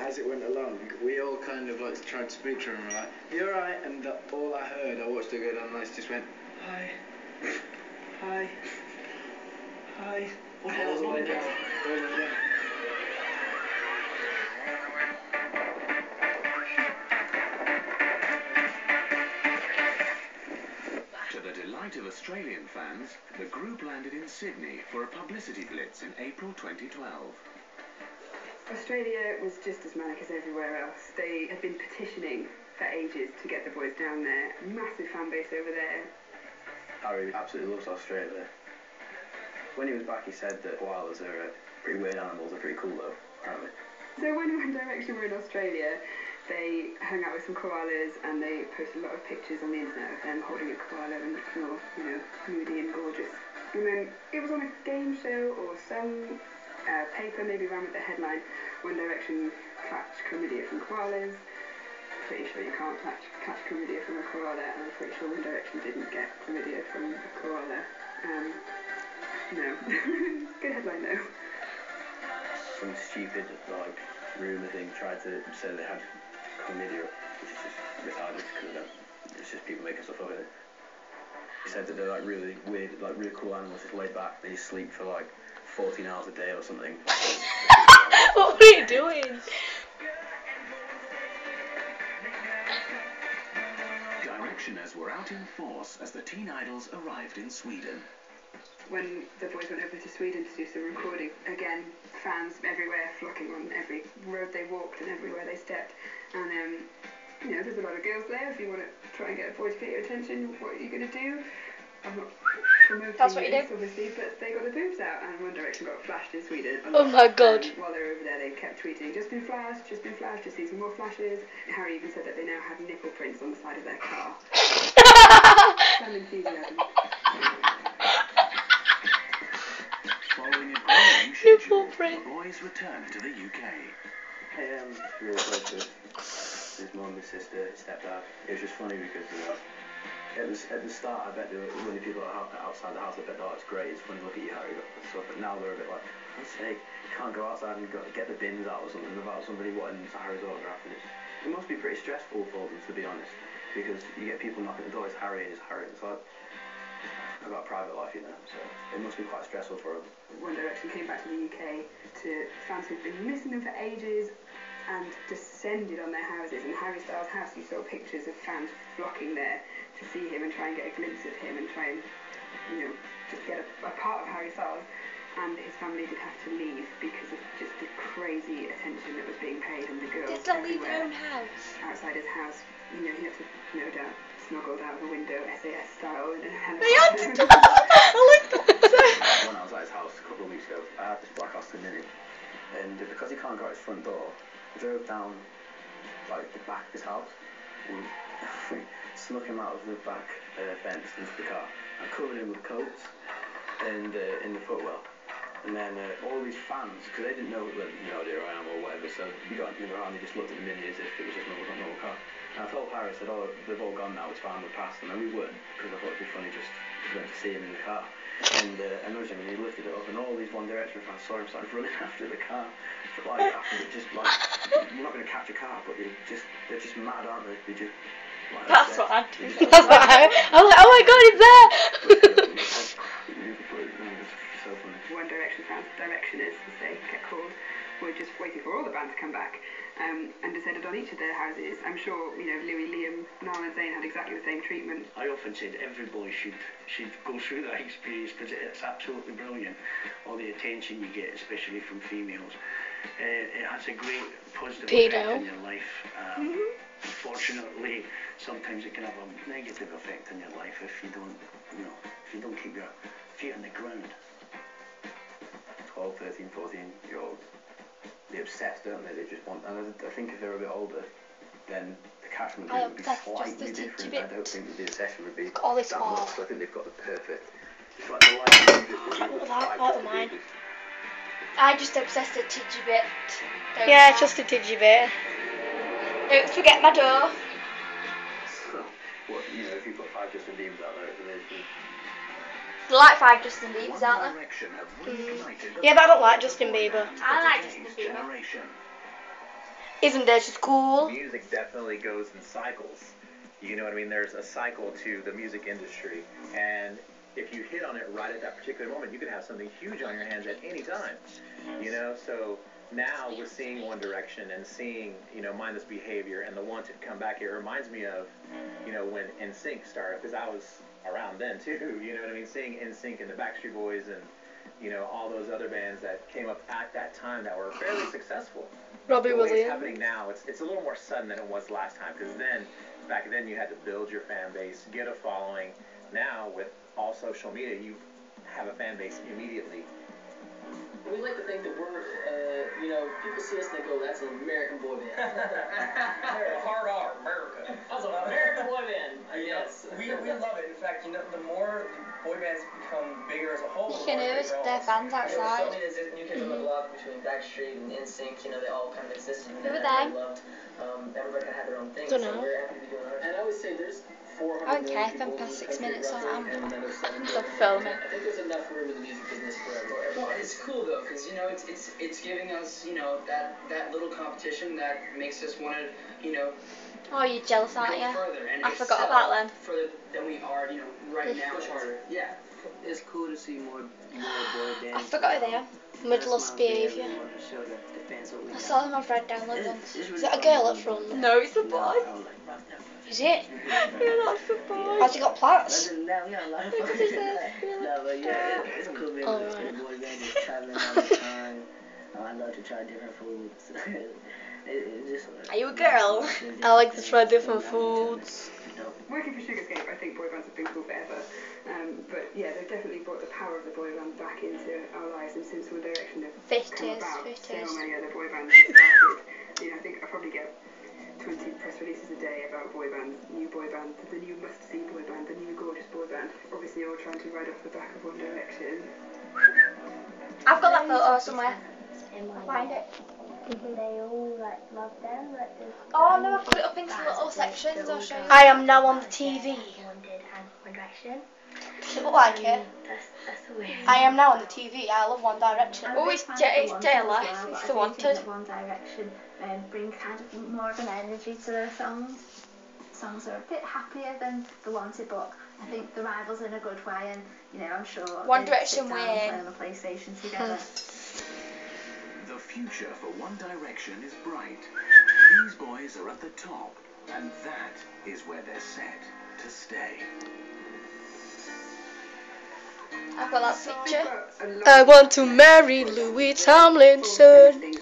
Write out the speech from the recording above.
as it went along, we all kind of like tried to speak to her and we're like, "You alright?" And all I heard, I watched her go down the lights, just went, "Hi, hi, hi." All the way down. All the way down. To the delight of Australian fans, the group landed in Sydney for a publicity blitz in April 2012. Australia was just as manic as everywhere else. They had been petitioning for ages to get the boys down there. Massive fan base over there. Harry absolutely loves Australia. When he was back, he said that koalas are pretty weird animals. They're pretty cool though, apparently. So when One Direction were in Australia, they hung out with some koalas and they posted a lot of pictures on the internet of them holding a koala and looking all, moody and gorgeous. And then it was on a game show or some paper maybe ran with the headline, One Direction catch chlamydia from koalas. Pretty sure you can't catch chlamydia from a koala, and I'm pretty sure One Direction didn't get chlamydia from a koala. No. Good headline though. Some stupid rumour thing tried to say they had chlamydia, which is just retarded because it's just people making stuff up in it. He said that they're really weird, really cool animals, just laid back. They sleep for 14 hours a day or something. What were you doing? Directioners were out in force as the teen idols arrived in Sweden. When the boys went over to Sweden to do some recording, again, fans everywhere flocking on every road they walked and everywhere they stepped. And, there's a lot of girls there. If you want to try and get a boy to get your attention, what are you going to do? I'm not promoting this, obviously, but they got their boobs out, and One Direction got flashed in Sweden. Oh my god. While they were over there, they kept tweeting, just been flashed, just see some more flashes. Harry even said that they now had nipple prints on the side of their car. Some enthusiasm. Following a grueling schedule, the boys returned to the UK. Hey, really close to his mum, his sister, his stepdad. It was just funny because, at the start, I bet there were many people outside the house. I bet, oh, it's great, it's funny, look at you, Harry, and stuff. But now they're a bit like, for God's sake, you can't go outside and get the bins out or something without somebody wanting Harry's autograph. And it must be pretty stressful for them, to be honest, because you get people knocking at the door, it's Harry and it's Harry. It's like, I've got a private life, so it must be quite stressful for them. One Direction came back to the UK to fans who'd been missing them for ages and descended on their houses. In Harry Styles' house, you saw pictures of fans flocking there to see him and try and get a glimpse of him and try and, just get a part of Harry Styles. And his family did have to leave because of just the crazy attention that was being paid, and the girls Did they leave their own house? Outside his house, he had to, no doubt, snuggled out of a window, SAS style, in a I helicopter. like that. When I was at his house a couple of weeks ago, I had this black Aston Mini, and because he can't go out his front door, I drove down the back of his house and snuck him out of the back fence into the car. I covered him with coats and in the footwell. And then all these fans, because they didn't know who I am or whatever, so we got in around, they just looked at the Mini as if it was just a normal car. And I told Harry, I said, oh, they've all gone now, it's fine, we're past. And then we weren't, because I thought it'd be funny just to see him in the car. And I nudged him and he lifted it up, and all these One Direction fans saw him, started running after the car. We're not going to catch a car, but they're just mad, aren't they? They just... That's what I'd do. I'm like, oh my god, it's there! So funny. One Direction fans, Directioners as they get called, were just waiting for all the band to come back and descended on each of their houses. I'm sure, Louis, Liam, Niall and Zayn had exactly the same treatment. I often said every boy should go through that experience because it's absolutely brilliant, all the attention you get, especially from females. It has a great positive effect in your life. Unfortunately, sometimes it can have a negative effect in your life if you don't keep your feet on the ground. 12, 13, 14-year-olds, they're obsessed, don't they? They just want, and I think if they're a bit older, then the catchment would be slightly different. I don't think the obsession would be that much. So I think they've got the perfect. It's like the life. I just obsessed a tidgy bit. Yeah, just a tidgy bit. Don't forget my door. What, if you put 5 Justin Biebers out there, Like 5 Justin Biebers out there. Yeah, but I don't like Justin Bieber. I like Justin Bieber. Isn't that just cool? Music definitely goes in cycles. You know what I mean? There's a cycle to the music industry, and if you hit on it right at that particular moment, you could have something huge on your hands at any time. You know, so now with seeing One Direction and seeing, you know, Mindless Behavior and the Wanted come back, it reminds me of, you know, when NSYNC started, because I was around then too. You know what I mean? Seeing NSYNC and the Backstreet Boys and, you know, all those other bands that came up at that time that were fairly successful. Robbie The way it's Williams. happening now, it's a little more sudden than it was last time, because then, back then, you had to build your fan base, get a following. Now, with all social media, you have a fan base immediately. We like to think that we're, you know, people see us and they go, that's an American boy band. Hard R, America. That's an American boy band. Yes. We love it. In fact, you know, the more boy bands become bigger as a whole, You can hear their fans outside. There's new kids on the block between Backstreet and NSYNC, you know, they all kind of existed. Who were they? Loved, everybody kind of had their own thing. Dunno. So we're happy to be doing ours. And I always say there's 400 I don't care if million I'm people past in 6 the minutes country on. roughly, and another 7 Stop billion. filming. I think there's enough room in the music business for everyone. Well, it's cool though, because you know it's giving us, you know, that little competition that makes us want to, you know, Oh, you're jealous, aren't go you? further and I forgot excel about them. further than we are, you know, right now. Push harder. Yeah. It's cool to see more boy bands. I forgot who they are. Mindless Behaviour. I saw them on Red Download once. Is that a girl up front? No, it's a boy. Is it? Yeah, that's a boy. Has he got plats? No, we got a lot of Look fun. at his hair. No, but yeah, it's cool being Oh, with right. a boy band, just traveling all the time. I love to try different foods. It's just, Are you a girl? I like to try different foods. Working for Sugarscape, I think boy bands have been cool forever. But yeah, they've definitely brought the power of the boy band back into our lives, and since One Direction have come about, so many other boy bands have started. You know, I think I probably get 20 press releases a day about boy bands, new boy band, the new must-see boy band, the new gorgeous boy band. Obviously, all trying to ride off the back of One Direction. I've got that photo somewhere. I'll find it. They all like love them. Like, Oh no, I put it up into little sections. I'll show you. I am now on the TV. Wanted and One Direction. Does it look like it? That's the way. I am now on the TV. I love One Direction. Oh, it's JLS. It's the Wanted. One Direction bring kind of more of an energy to their songs. Songs are a bit happier than the Wanted, but I think the rivals in a good way, and you know, I'm sure One they'd Direction sit down and win. play on the PlayStation together. The future for One Direction is bright. These boys are at the top, and that is where they're set to stay. I've got that picture. I want to marry Louis Tomlinson.